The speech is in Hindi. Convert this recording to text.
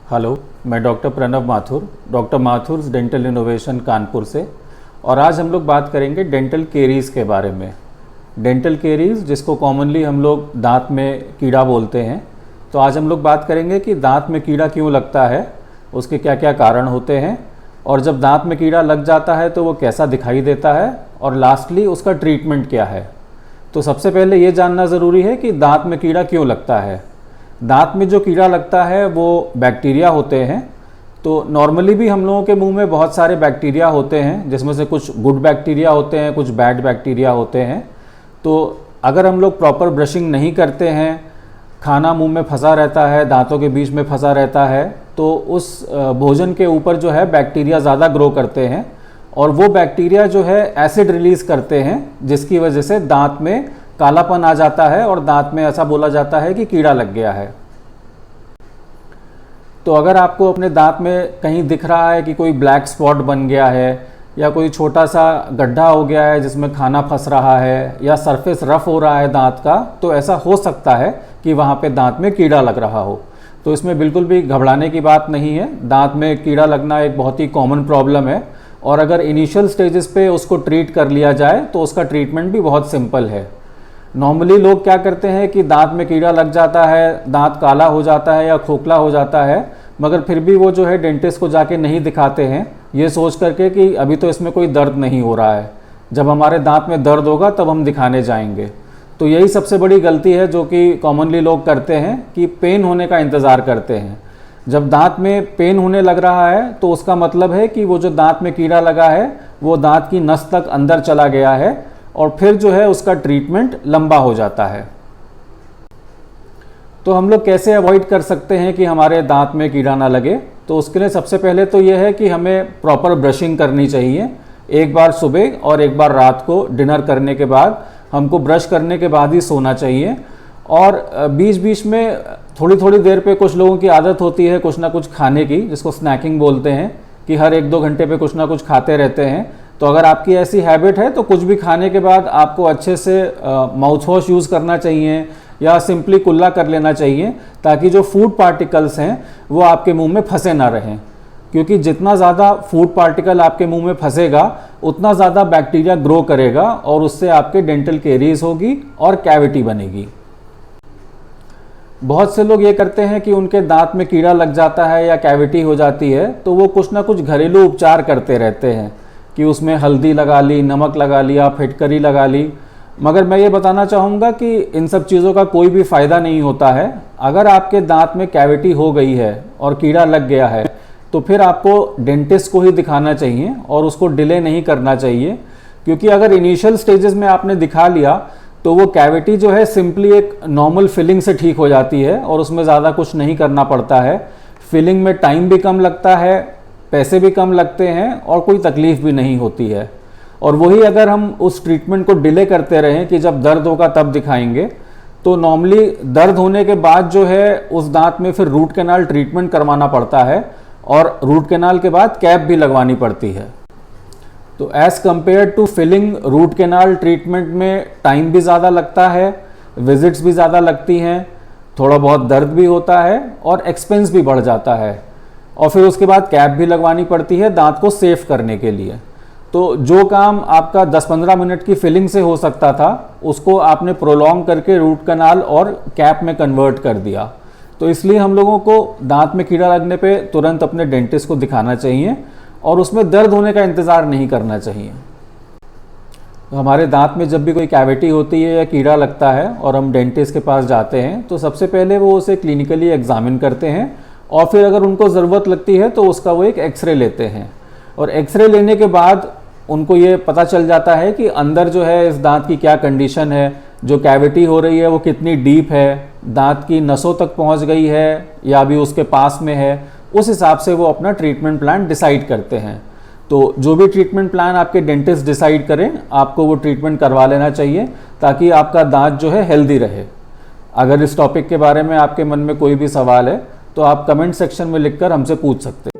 हेलो, मैं doctor Pranav Mathur, doctor Mathur's dental innovation Kanpur से। और आज हम लोग बात करेंगे डेंटल केरीज़ के बारे में। डेंटल केरीज़ जिसको कॉमनली हम लोग दांत में कीड़ा बोलते हैं। तो आज हम लोग बात करेंगे कि दांत में कीड़ा क्यों लगता है, उसके क्या क्या कारण होते हैं, और जब दांत में कीड़ा लग जाता है तो वो कैसा दिखाई देता है, और लास्टली उसका ट्रीटमेंट क्या है। तो सबसे पहले ये जानना ज़रूरी है कि दांत में कीड़ा क्यों लगता है। दांत में जो कीड़ा लगता है वो बैक्टीरिया होते हैं। तो नॉर्मली भी हम लोगों के मुंह में बहुत सारे बैक्टीरिया होते हैं, जिसमें से कुछ गुड बैक्टीरिया होते हैं, कुछ बैड बैक्टीरिया होते हैं। तो अगर हम लोग प्रॉपर ब्रशिंग नहीं करते हैं, खाना मुंह में फंसा रहता है, दांतों के बीच में फंसा रहता है, तो उस भोजन के ऊपर जो है बैक्टीरिया ज़्यादा ग्रो करते हैं, और वो बैक्टीरिया जो है एसिड रिलीज़ करते हैं, जिसकी वजह से दांत में कालापन आ जाता है और दांत में ऐसा बोला जाता है कि कीड़ा लग गया है। तो अगर आपको अपने दांत में कहीं दिख रहा है कि कोई ब्लैक स्पॉट बन गया है, या कोई छोटा सा गड्ढा हो गया है जिसमें खाना फंस रहा है, या सरफेस रफ हो रहा है दांत का, तो ऐसा हो सकता है कि वहाँ पे दांत में कीड़ा लग रहा हो। तो इसमें बिल्कुल भी घबराने की बात नहीं है। दांत में कीड़ा लगना एक बहुत ही कॉमन प्रॉब्लम है, और अगर इनिशियल स्टेजेस पे उसको ट्रीट कर लिया जाए तो उसका ट्रीटमेंट भी बहुत सिंपल है। नॉर्मली लोग क्या करते हैं कि दांत में कीड़ा लग जाता है, दांत काला हो जाता है या खोखला हो जाता है, मगर फिर भी वो जो है डेंटिस्ट को जाके नहीं दिखाते हैं, ये सोच करके कि अभी तो इसमें कोई दर्द नहीं हो रहा है, जब हमारे दांत में दर्द होगा तब हम दिखाने जाएंगे। तो यही सबसे बड़ी गलती है जो कि कॉमनली लोग करते हैं, कि पेन होने का इंतज़ार करते हैं। जब दांत में पेन होने लग रहा है तो उसका मतलब है कि वो जो दांत में कीड़ा लगा है वो दांत की नस तक अंदर चला गया है, और फिर जो है उसका ट्रीटमेंट लंबा हो जाता है। तो हम लोग कैसे अवॉइड कर सकते हैं कि हमारे दांत में कीड़ा ना लगे। तो उसके लिए सबसे पहले तो ये है कि हमें प्रॉपर ब्रशिंग करनी चाहिए। एक बार सुबह और एक बार रात को डिनर करने के बाद हमको ब्रश करने के बाद ही सोना चाहिए। और बीच बीच में थोड़ी थोड़ी देर पे कुछ लोगों की आदत होती है कुछ ना कुछ खाने की, जिसको स्नैकिंग बोलते हैं, कि हर 1-2 घंटे पे कुछ ना कुछ खाते रहते हैं। तो अगर आपकी ऐसी हैबिट है तो कुछ भी खाने के बाद आपको अच्छे से माउथ वॉश यूज़ करना चाहिए, या सिंपली कुल्ला कर लेना चाहिए, ताकि जो फूड पार्टिकल्स हैं वो आपके मुंह में फंसे ना रहें। क्योंकि जितना ज़्यादा फूड पार्टिकल आपके मुंह में फंसेगा उतना ज़्यादा बैक्टीरिया ग्रो करेगा, और उससे आपके डेंटल केरीज होगी और कैविटी बनेगी। बहुत से लोग ये करते हैं कि उनके दांत में कीड़ा लग जाता है या कैविटी हो जाती है, तो वो कुछ ना कुछ घरेलू उपचार करते रहते हैं, कि उसमें हल्दी लगा ली, नमक लगा लिया, फिटकरी लगा ली। मगर मैं ये बताना चाहूँगा कि इन सब चीज़ों का कोई भी फ़ायदा नहीं होता है। अगर आपके दांत में कैविटी हो गई है और कीड़ा लग गया है, तो फिर आपको डेंटिस्ट को ही दिखाना चाहिए और उसको डिले नहीं करना चाहिए। क्योंकि अगर इनिशियल स्टेजेस में आपने दिखा लिया तो वो कैविटी जो है सिंपली एक नॉर्मल फिलिंग से ठीक हो जाती है, और उसमें ज़्यादा कुछ नहीं करना पड़ता है। फिलिंग में टाइम भी कम लगता है, पैसे भी कम लगते हैं, और कोई तकलीफ भी नहीं होती है। और वही अगर हम उस ट्रीटमेंट को डिले करते रहें कि जब दर्द होगा तब दिखाएंगे, तो नॉर्मली दर्द होने के बाद जो है उस दांत में फिर रूट कैनाल ट्रीटमेंट करवाना पड़ता है, और रूट कैनाल के बाद कैप भी लगवानी पड़ती है। तो as compare to filling, root canal treatment में टाइम भी ज़्यादा लगता है, विजिट्स भी ज़्यादा लगती हैं, थोड़ा बहुत दर्द भी होता है, और एक्सपेंस भी बढ़ जाता है, और फिर उसके बाद कैप भी लगवानी पड़ती है दांत को सेफ करने के लिए। तो जो काम आपका 10-15 मिनट की फिलिंग से हो सकता था, उसको आपने प्रोलॉन्ग करके रूट कैनाल और कैप में कन्वर्ट कर दिया। तो इसलिए हम लोगों को दांत में कीड़ा लगने पे तुरंत अपने डेंटिस्ट को दिखाना चाहिए, और उसमें दर्द होने का इंतज़ार नहीं करना चाहिए। तो हमारे दांत में जब भी कोई कैविटी होती है या कीड़ा लगता है और हम डेंटिस्ट के पास जाते हैं, तो सबसे पहले वो उसे क्लिनिकली एग्जामिन करते हैं, और फिर अगर उनको ज़रूरत लगती है तो उसका वो एक एक्सरे लेते हैं। और एक्सरे लेने के बाद उनको ये पता चल जाता है कि अंदर जो है इस दांत की क्या कंडीशन है, जो कैविटी हो रही है वो कितनी डीप है, दांत की नसों तक पहुंच गई है या अभी उसके पास में है। उस हिसाब से वो अपना ट्रीटमेंट प्लान डिसाइड करते हैं। तो जो भी ट्रीटमेंट प्लान आपके डेंटिस्ट डिसाइड करें, आपको वो ट्रीटमेंट करवा लेना चाहिए, ताकि आपका दांत जो है हेल्दी रहे। अगर इस टॉपिक के बारे में आपके मन में कोई भी सवाल है तो आप कमेंट सेक्शन में लिखकर हमसे पूछ सकते हैं।